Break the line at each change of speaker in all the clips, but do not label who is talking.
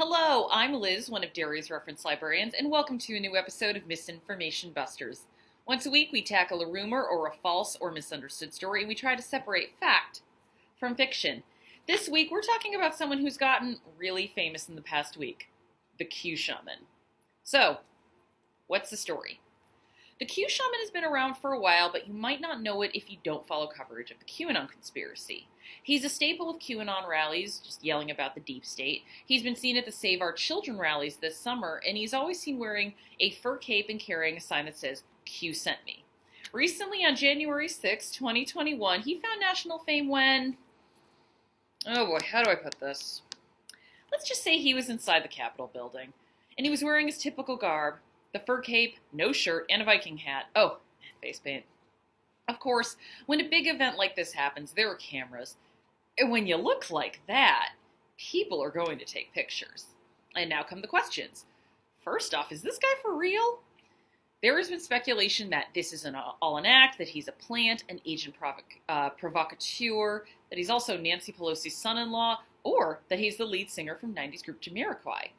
Hello, I'm Liz, one of Derry's reference librarians, and welcome to a new episode of Misinformation Busters. Once a week, we tackle a rumor or a false or misunderstood story, and we try to separate fact from fiction. This week, we're talking about someone who's gotten really famous in the past week, the Q Shaman. So, what's the story? The Q Shaman has been around for a while, but you might not know it if you don't follow coverage of the QAnon conspiracy. He's a staple of QAnon rallies, just yelling about the deep state. He's been seen at the Save Our Children rallies this summer, and he's always seen wearing a fur cape and carrying a sign that says, Q sent me. Recently, on January 6, 2021, he found national fame when... Oh boy, how do I put this? Let's just say he was inside the Capitol building, and he was wearing his typical garb. The fur cape, no shirt, and a Viking hat. Oh, face paint. Of course, when a big event like this happens, there are cameras. And when you look like that, people are going to take pictures. And now come the questions. First off, is this guy for real? There has been speculation that this is all an act, that he's a plant, an agent provocateur, that he's also Nancy Pelosi's son-in-law, or that he's the lead singer from 90s group Jamiroquai.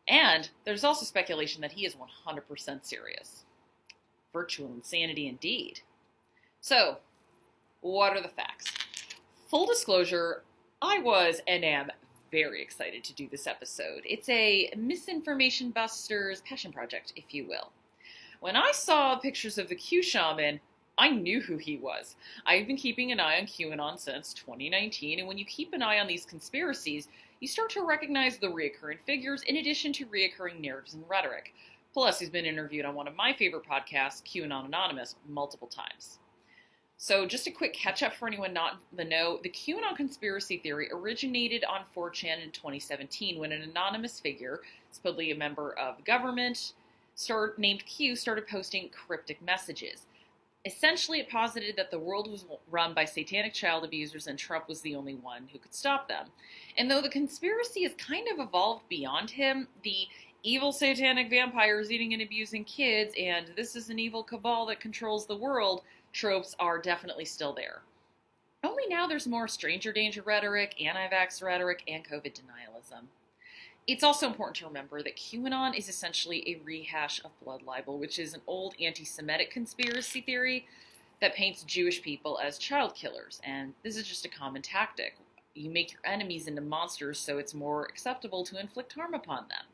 And there's also speculation that he is 100% serious. Virtual insanity indeed. So, what are the facts? Full disclosure, I was and am very excited to do this episode. It's a Misinformation Busters passion project, if you will. When I saw pictures of the Q Shaman, I knew who he was. I've been keeping an eye on QAnon since 2019, and when you keep an eye on these conspiracies, you start to recognize the reoccurring figures in addition to reoccurring narratives and rhetoric. Plus, he's been interviewed on one of my favorite podcasts, QAnon Anonymous, multiple times. So just a quick catch-up for anyone not in the know, the QAnon conspiracy theory originated on 4chan in 2017 when an anonymous figure, supposedly a member of the government, named Q, started posting cryptic messages. Essentially, it posited that the world was run by satanic child abusers and Trump was the only one who could stop them. And though the conspiracy has kind of evolved beyond him, the evil satanic vampires eating and abusing kids and this is an evil cabal that controls the world tropes are definitely still there. Only now there's more stranger danger rhetoric, anti-vax rhetoric, and COVID denialism. It's also important to remember that QAnon is essentially a rehash of blood libel, which is an old anti-Semitic conspiracy theory that paints Jewish people as child killers, and this is just a common tactic. You make your enemies into monsters so it's more acceptable to inflict harm upon them.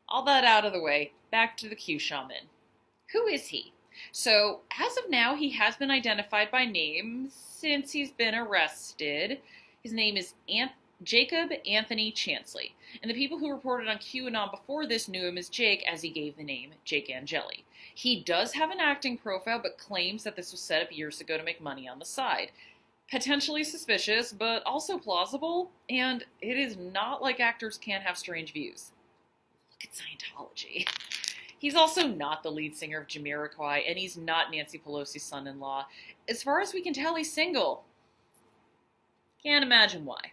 All that out of the way, back to the Q Shaman. Who is he? So, as of now, he has been identified by name since he's been arrested. His name is Jacob Anthony Chansley, and the people who reported on QAnon before this knew him as Jake, as he gave the name Jake Angeli. He does have an acting profile, but claims that this was set up years ago to make money on the side. Potentially suspicious, but also plausible, and it is not like actors can't have strange views. Look at Scientology. He's also not the lead singer of Jamiroquai, and he's not Nancy Pelosi's son-in-law. As far as we can tell, he's single. Can't imagine why.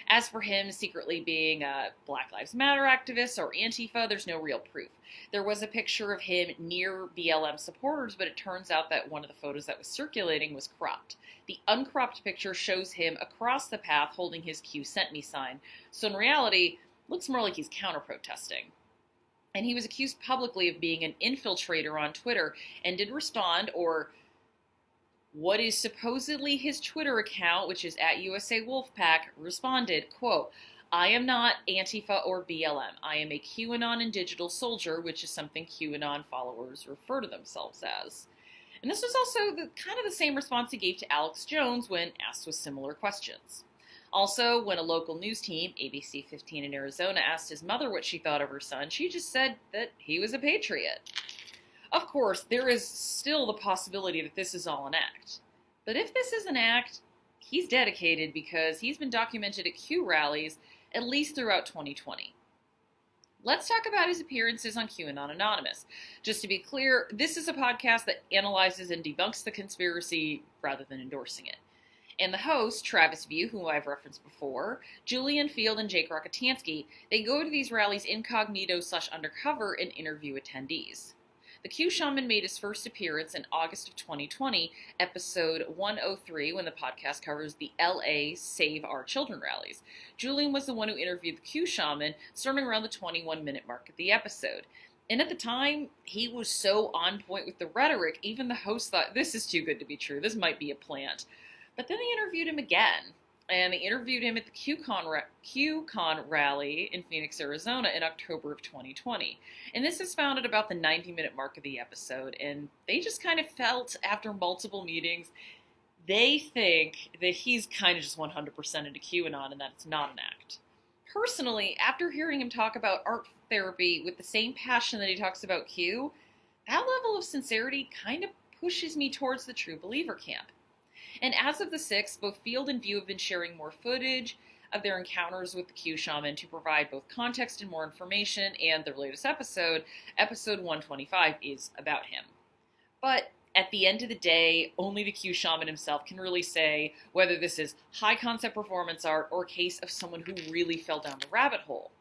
As for him secretly being a Black Lives Matter activist or Antifa, there's no real proof. There was a picture of him near BLM supporters, but it turns out that one of the photos that was circulating was cropped. The uncropped picture shows him across the path holding his Q Sent Me sign, so in reality, looks more like he's counter-protesting. And he was accused publicly of being an infiltrator on Twitter and did respond, or what is supposedly his Twitter account, which is at USA Wolfpack, responded, quote, I am not Antifa or BLM. I am a QAnon and digital soldier, which is something QAnon followers refer to themselves as. And this was also kind of the same response he gave to Alex Jones when asked with similar questions. Also, when a local news team, ABC 15 in Arizona, asked his mother what she thought of her son, she just said that he was a patriot. Of course, there is still the possibility that this is all an act. But if this is an act, he's dedicated because he's been documented at Q rallies at least throughout 2020. Let's talk about his appearances on QAnon Anonymous. Just to be clear, this is a podcast that analyzes and debunks the conspiracy rather than endorsing it. And the hosts, Travis View, who I've referenced before, Julian Field, and Jake Rockatansky, they go to these rallies incognito/undercover and interview attendees. The Q Shaman made his first appearance in August of 2020, episode 103, when the podcast covers the LA Save Our Children rallies. Julian was the one who interviewed the Q Shaman, starting around the 21-minute mark of the episode. And at the time, he was so on point with the rhetoric, even the host thought, this is too good to be true, this might be a plant. But then they interviewed him again. And they interviewed him at the QCon rally in Phoenix, Arizona in October of 2020. And this is found at about the 90-minute mark of the episode. And they just kind of felt, after multiple meetings, they think that he's kind of just 100% into QAnon and that it's not an act. Personally, after hearing him talk about art therapy with the same passion that he talks about Q, that level of sincerity kind of pushes me towards the true believer camp. And as of the 6th, both Field and View have been sharing more footage of their encounters with the Q Shaman to provide both context and more information, and their latest episode, episode 125, is about him. But at the end of the day, only the Q Shaman himself can really say whether this is high-concept performance art or a case of someone who really fell down the rabbit hole.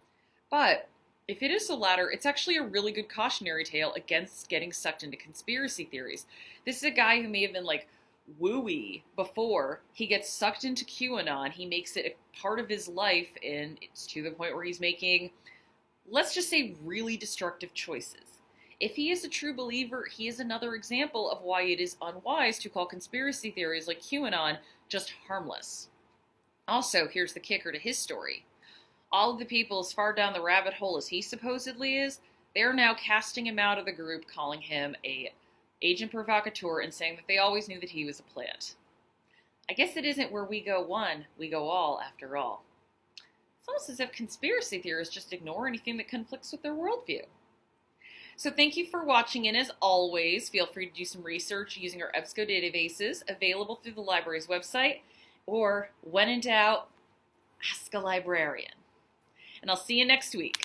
But if it is the latter, it's actually a really good cautionary tale against getting sucked into conspiracy theories. This is a guy who may have been wooey before he gets sucked into QAnon. He makes it a part of his life, and it's to the point where he's making, let's just say, really destructive choices. If he is a true believer, he is another example of why it is unwise to call conspiracy theories like QAnon just harmless. Also, here's the kicker to his story. All of the people as far down the rabbit hole as he supposedly is, they're now casting him out of the group, calling him a agent provocateur, and saying that they always knew that he was a plant. I guess it isn't where we go one, we go all, after all. It's almost as if conspiracy theorists just ignore anything that conflicts with their worldview. So thank you for watching, and as always, feel free to do some research using our EBSCO databases, available through the library's website, or when in doubt, ask a librarian. And I'll see you next week.